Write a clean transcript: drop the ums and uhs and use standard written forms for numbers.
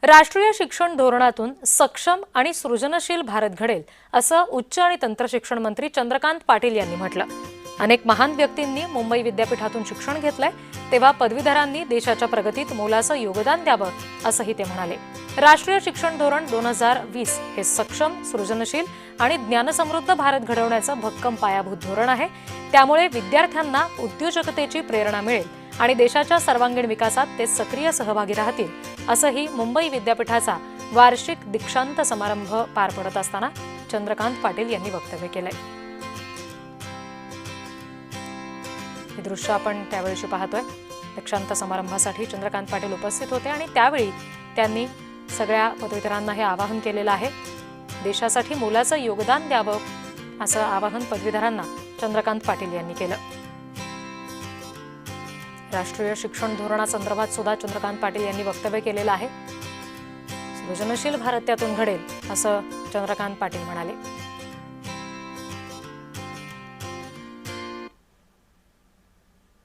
राष्ट्रीय शिक्षण धोरणातून सक्षम आणि सृजनशील भारत घडेल असं उच्च आणि तंत्रशिक्षण मंत्री चंद्रकांत पाटील यांनी म्हटलं। अनेक महान व्यक्तींनी मुंबई विद्यापीठातून शिक्षण घेतलंय, तेव्हा पदवीधरांनी देशाच्या प्रगतीत मोलाचं योगदान द्यावं असंही ते म्हणाले। राष्ट्रीय शिक्षण धोरण 2020 हे सक्षम, सृजनशील आणि ज्ञानसमृद्ध भारत घडवण्याचं भक्कम पायाभूत धोरण आहे। त्यामुळे विद्यार्थ्यांना उद्योजकतेची प्रेरणा मिळेल आणि देशाच्या सर्वांगीण विकासात ते सक्रिय सहभागी राहतील असंही मुंबई विद्यापीठाचा वार्षिक दीक्षांत समारंभ पार पडत असताना चंद्रकांत पाटील यांनी वक्तव्य केलंय। हे दृश्य आपण त्यावेळी पाहतोय। दीक्षांत समारंभासाठी चंद्रकांत पाटील उपस्थित होते आणि त्यावेळी त्यांनी सगळ्या पदवीधरांना हे आवाहन केलेलं आहे, देशासाठी मोलाचं योगदान द्यावं असं आवाहन पदवीधरांना चंद्रकांत पाटील यांनी केलं। राष्ट्रीय शिक्षण धोरणासंदर्भात सुद्धा चंद्रकांत पाटील यांनी वक्तव्य केलेलं आहे। सृजनशील भारत त्यातून घडेल असं चंद्रकांत पाटील म्हणाले।